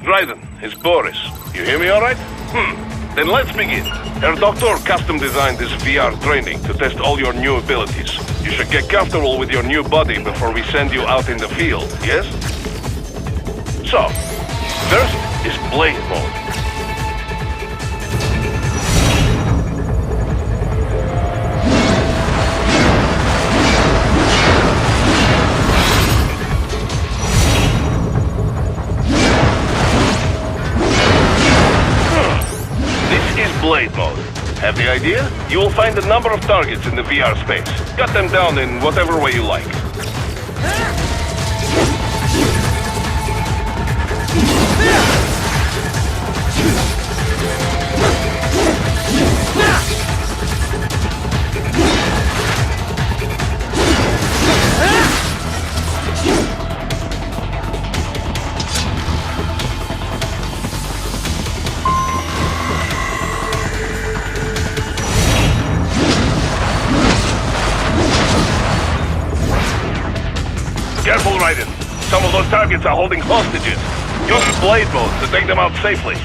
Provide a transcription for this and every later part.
Dryden, it's Boris. You hear me all right? Then let's begin. Herr Doctor custom designed this VR training to test all your new abilities. You should get comfortable with your new body before we send you out in the field, yes? So, first is Blade Mode. Blade Mode. Have the idea? You will find a number of targets in the VR space. Cut them down in whatever way you like. Careful, Raiden. Some of those targets are holding hostages. Use Blade Mode to take them out safely.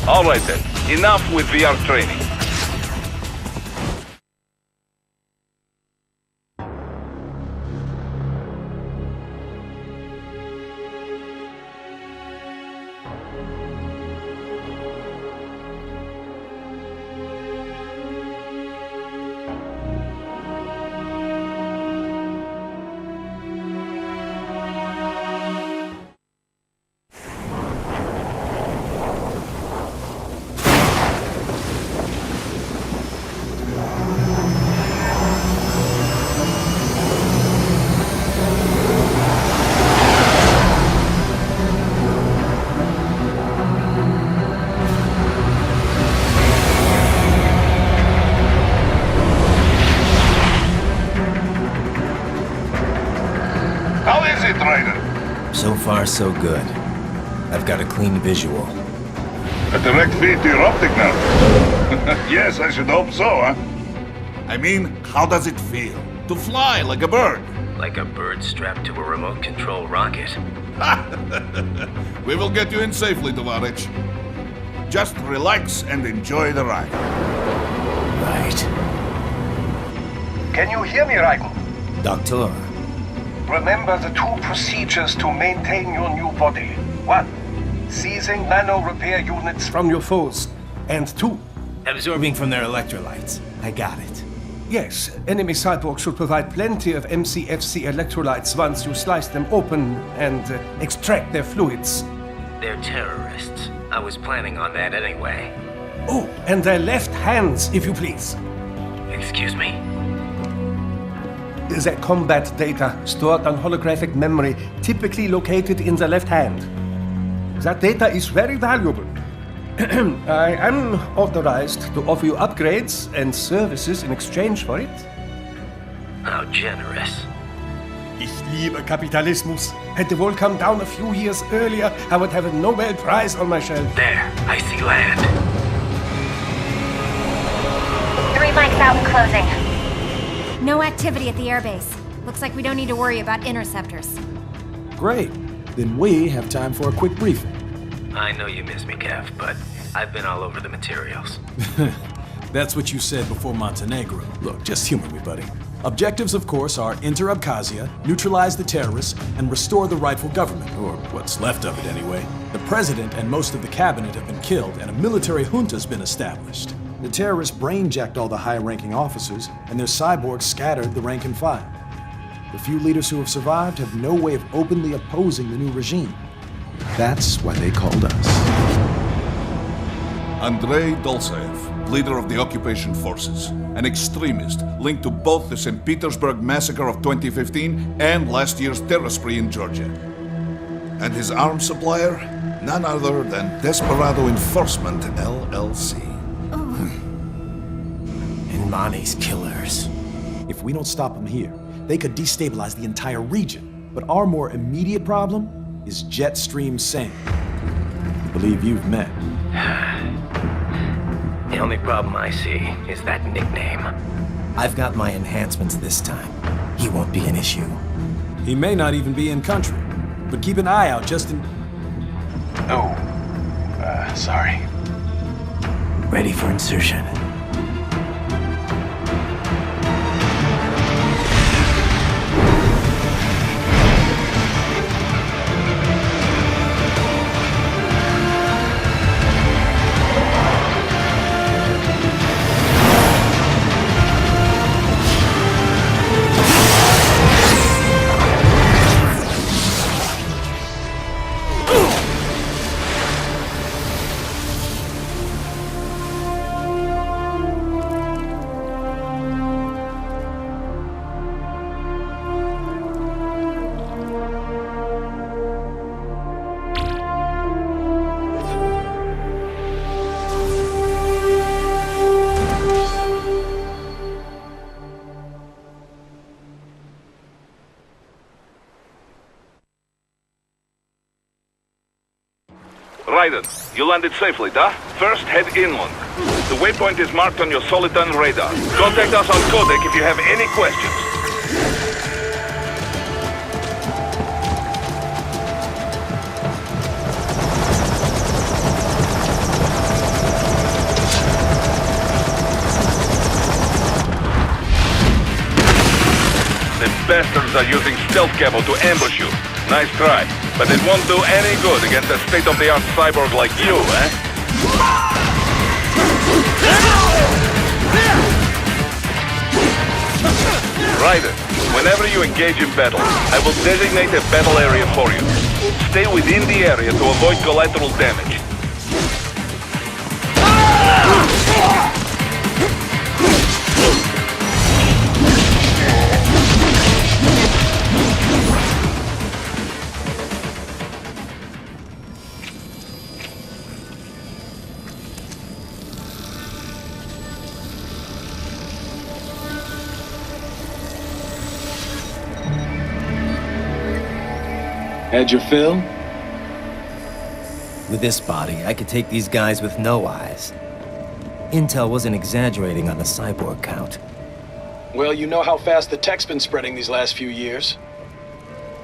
Alright then, enough with VR training. So far, so good. I've got a clean visual. A direct feed to your optic now. Yes, I should hope so, huh? I mean, how does it feel? To fly like a bird? Like a bird strapped to a remote control rocket. We will get you in safely, Tovarich. Just relax and enjoy the ride. Right. Can you hear me, Raiko? Doctor. Remember the two procedures to maintain your new body. 1. Seizing nano repair units from your foes. And 2. Absorbing from their electrolytes. I got it. Yes, enemy cyborgs should provide plenty of MCFC electrolytes once you slice them open and extract their fluids. They're terrorists. I was planning on that anyway. Oh, and their left hands, if you please. Excuse me? The combat data stored on holographic memory, typically located in the left hand. That data is very valuable. I am authorized to offer you upgrades and services in exchange for it. How generous. Ich liebe Kapitalismus. Had the wall come down a few years earlier, I would have a Nobel Prize on my shelf. There, I see land. 3 mics out and closing. No activity at the airbase. Looks like we don't need to worry about interceptors. Great. Then we have time for a quick briefing. I know you miss me, Kev, but I've been all over the materials. That's what you said before Montenegro. Look, just humor me, buddy. Objectives, of course, are enter Abkhazia, neutralize the terrorists, and restore the rightful government, or what's left of it anyway. The president and most of the cabinet have been killed, and a military junta's been established. The terrorists brain-jacked all the high-ranking officers, and their cyborgs scattered the rank and file. The few leaders who have survived have no way of openly opposing the new regime. That's why they called us. Andrei Dolzaev, leader of the occupation forces, an extremist linked to both the St. Petersburg massacre of 2015 and last year's terror spree in Georgia. And his arms supplier? None other than Desperado Enforcement, LLC. And Mani's killers. If we don't stop them here, they could destabilize the entire region. But our more immediate problem is Jetstream Singh. I believe you've met. The only problem I see is that nickname. I've got my enhancements this time. He won't be an issue. He may not even be in country, but keep an eye out just in... Oh, sorry. Ready for insertion. Raiden, you landed safely, da? First, head inland. The waypoint is marked on your Soliton radar. Contact us on Codec if you have any questions. The bastards are using stealth camo to ambush you. Nice try, but it won't do any good against a state-of-the-art cyborg like you, eh? Ryder, whenever you engage in battle, I will designate a battle area for you. Stay within the area to avoid collateral damage. Had your fill? With this body, I could take these guys with no eyes. Intel wasn't exaggerating on the cyborg count. Well, you know how fast the tech's been spreading these last few years.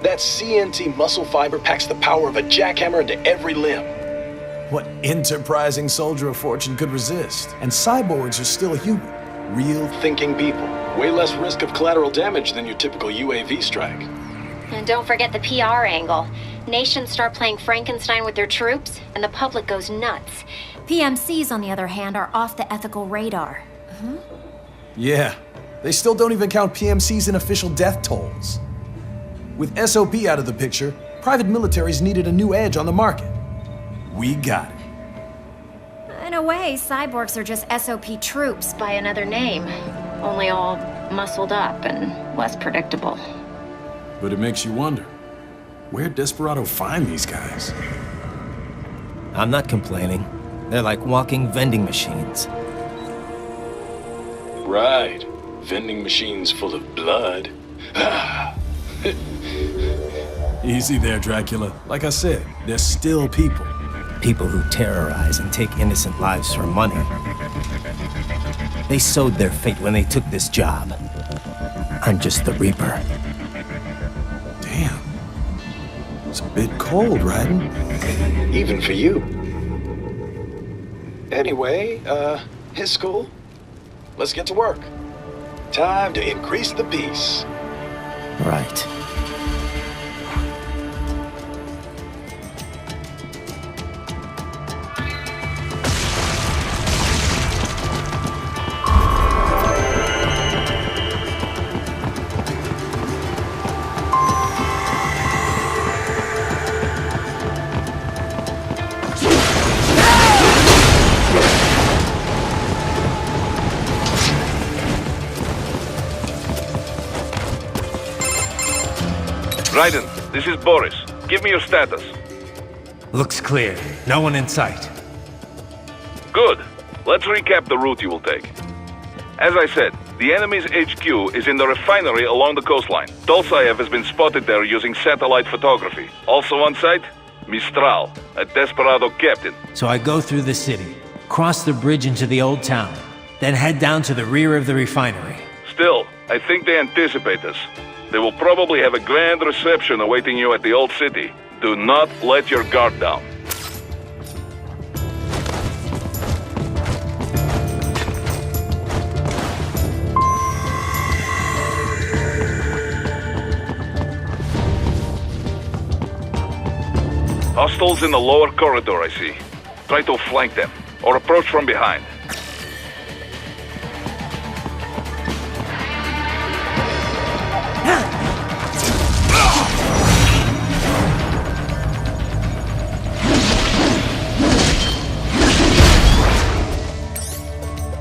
That CNT muscle fiber packs the power of a jackhammer into every limb. What enterprising soldier of fortune could resist? And cyborgs are still human. Real Thinking people. Way less risk of collateral damage than your typical UAV strike. And don't forget the PR angle. Nations start playing Frankenstein with their troops, and the public goes nuts. PMCs, on the other hand, are off the ethical radar. Yeah, they still don't even count PMCs in official death tolls. With SOP out of the picture, private militaries needed a new edge on the market. We got it. In a way, cyborgs are just SOP troops by another name. Only all muscled up and less predictable. But it makes you wonder, where'd Desperado find these guys? I'm not complaining. They're like walking vending machines. Right. Vending machines full of blood. Easy there, Dracula. Like I said, they're still people. People who terrorize and take innocent lives for money. They sowed their fate when they took this job. I'm just the Reaper. Damn. It's a bit cold, Raiden. Even for you. Anyway, his school? Let's get to work. Time to increase the peace. Right. Raiden, this is Boris. Give me your status. Looks clear. No one in sight. Good. Let's recap the route you will take. As I said, the enemy's HQ is in the refinery along the coastline. Dolsaev has been spotted there using satellite photography. Also on site, Mistral, a Desperado captain. So I go through the city, cross the bridge into the old town, then head down to the rear of the refinery. Still, I think they anticipate us. They will probably have a grand reception awaiting you at the old city. Do not let your guard down. Hostiles in the lower corridor, I see. Try to flank them, or approach from behind.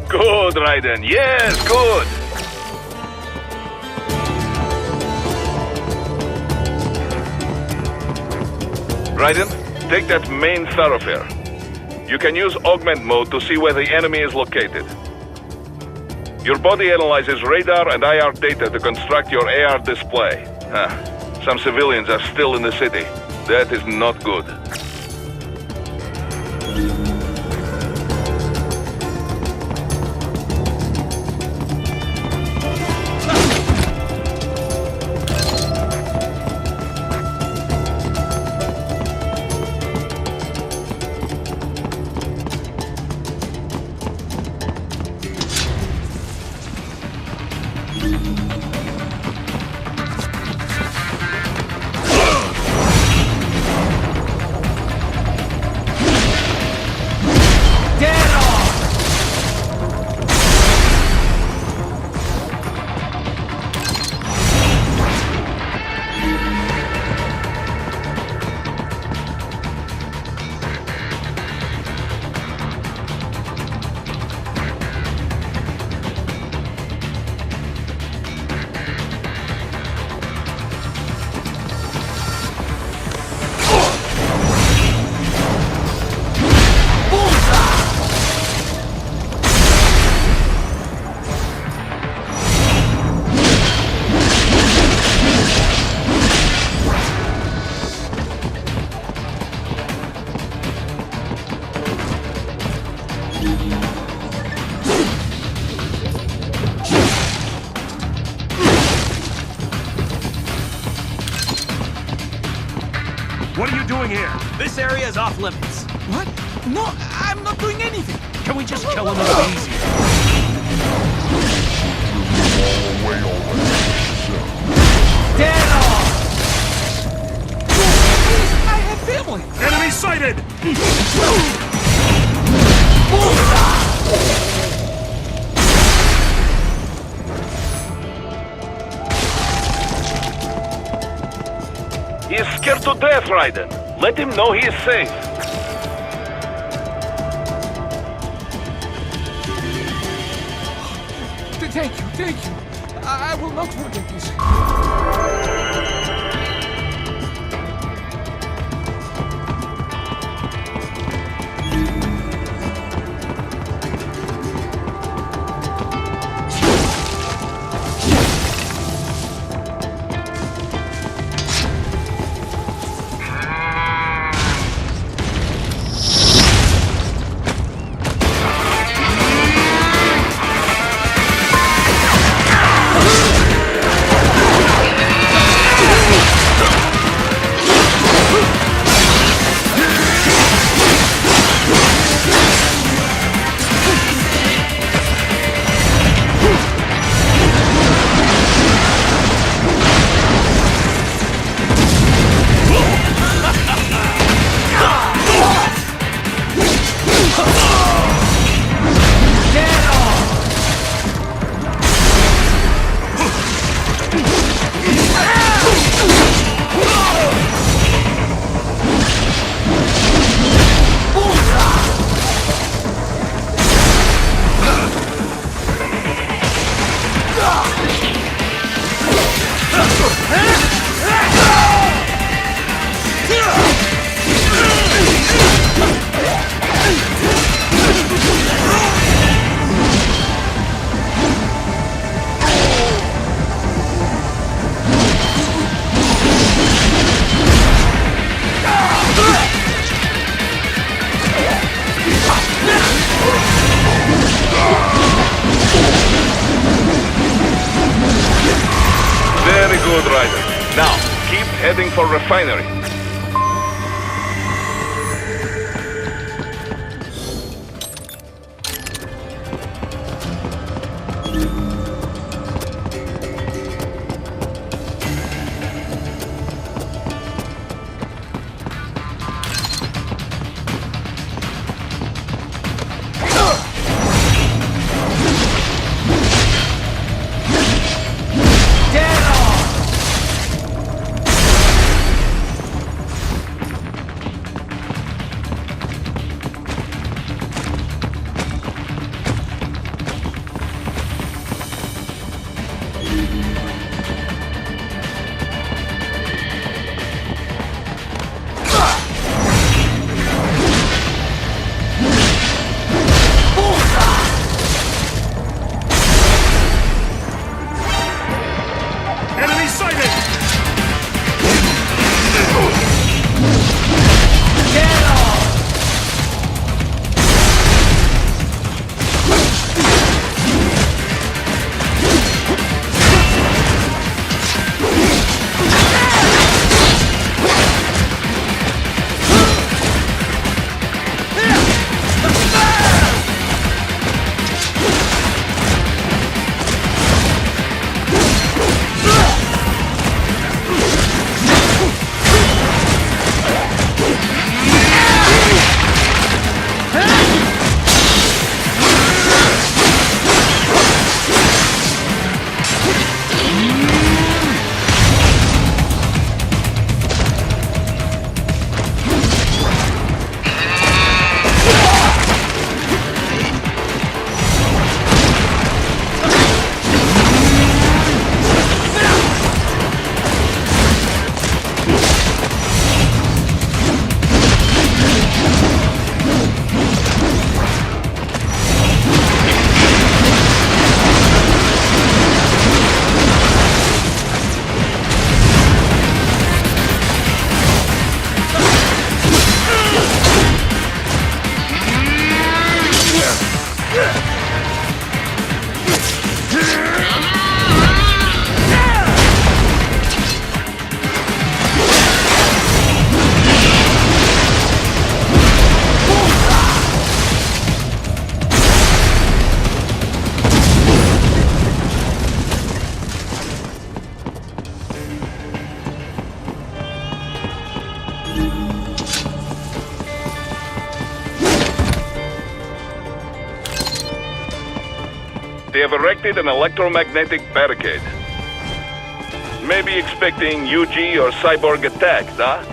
Good, Raiden. Yes, good. Raiden, take that main thoroughfare. You can use augment mode to see where the enemy is located. Your body analyzes radar and IR data to construct your AR display. Some civilians are still in the city. That is not good. What are you doing here? This area is off limits. What? No, I'm not doing anything. Can we just kill him a little easier? Démo! I have family. Enemy sighted! He is scared to death, Raiden. Let him know he is safe. Thank you. I will not forget this. Very good, Raiden. Now, keep heading for refinery. They have erected an electromagnetic barricade. Maybe expecting UG or cyborg attack, huh?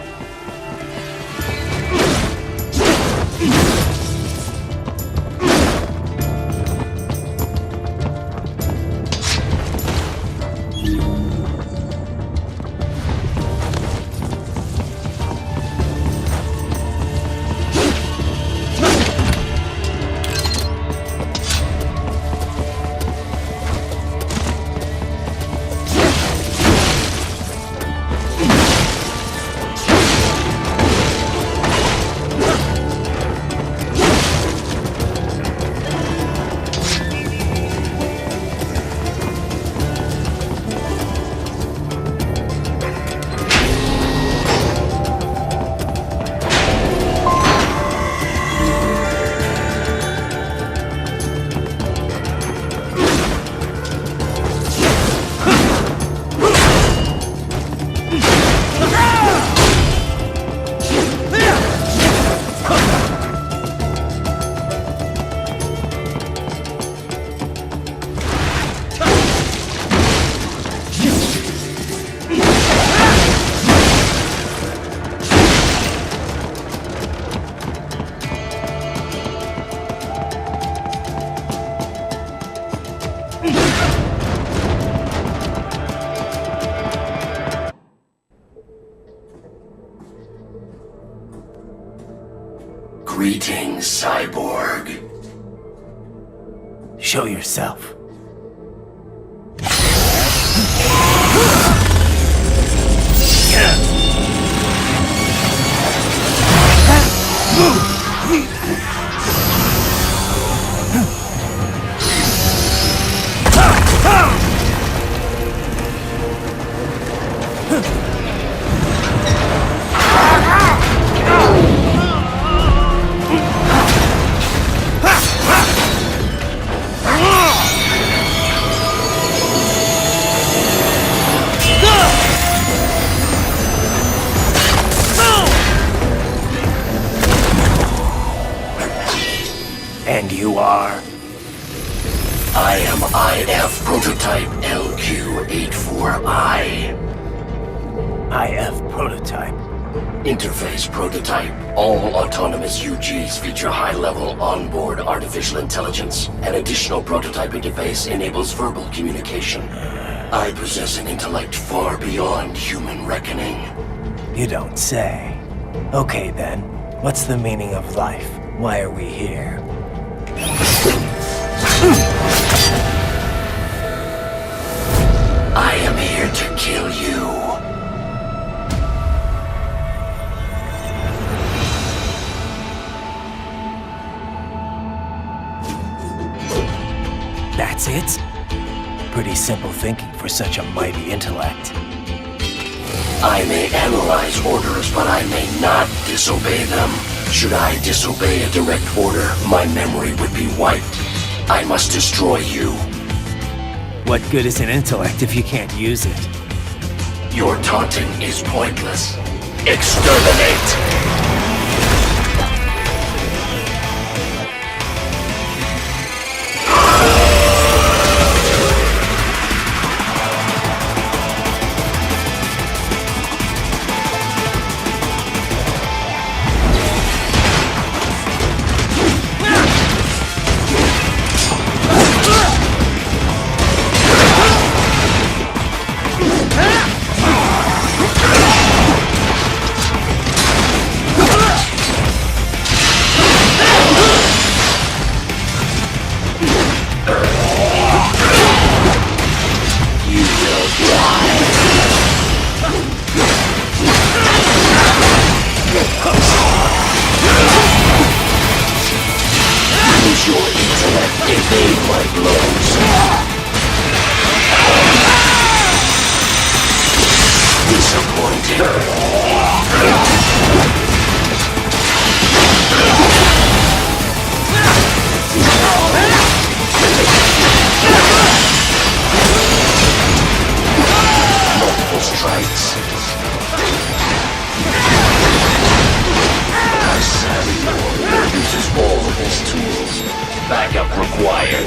Greetings, cyborg. Show yourself. And you are? I am IF Prototype LQ84I. IF Prototype. Interface Prototype. All autonomous UGs feature high-level onboard artificial intelligence. An additional prototype interface enables verbal communication. I possess an intellect far beyond human reckoning. You don't say. Okay then, what's the meaning of life? Why are we here? I am here to kill you. That's it? Pretty simple thinking for such a mighty intellect. I may analyze orders, but I may not disobey them. Should I disobey a direct order, my memory would be wiped. I must destroy you. What good is an intellect if you can't use it? Your taunting is pointless. Exterminate! Use your intellect, evade my blows. Disappointing. Multiple strikes. I savvy uses all of his tools. Backup required.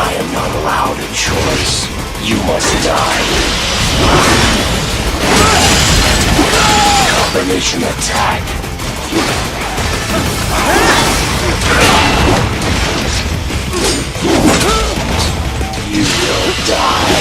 I am not allowed a choice. You must die. Combination attack. You will die.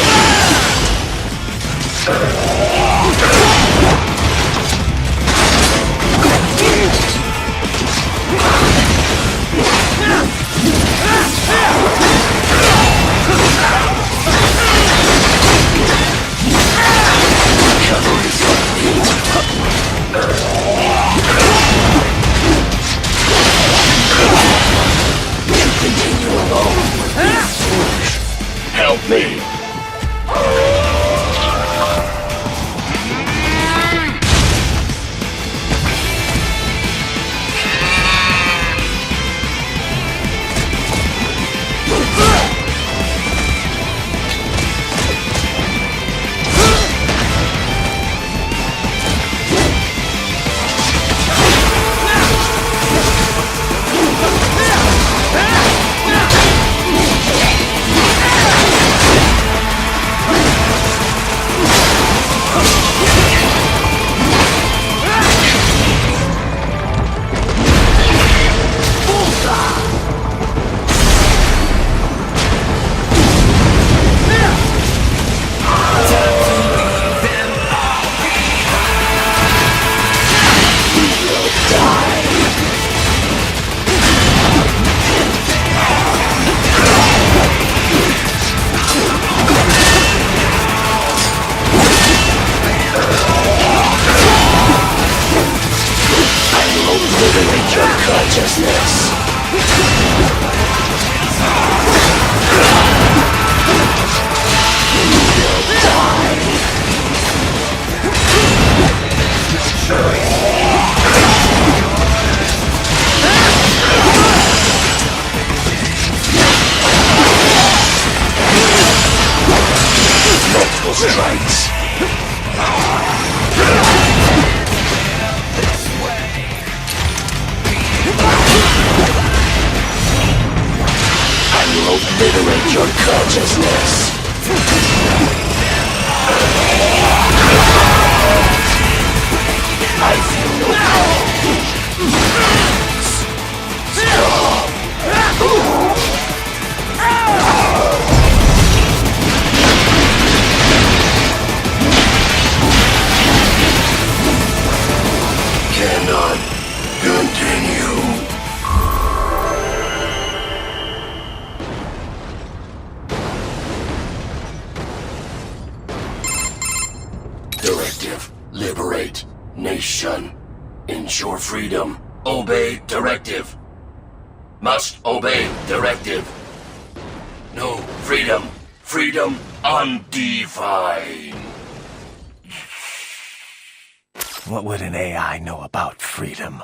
Continue alone. Help me. Consciousness. Multiple strikes. Obliterate your consciousness. I feel no pain. Stop. Cannot continue. Directive. Liberate. Nation. Ensure freedom. Obey directive. Must obey directive. No freedom. Freedom undefined. What would an AI know about freedom?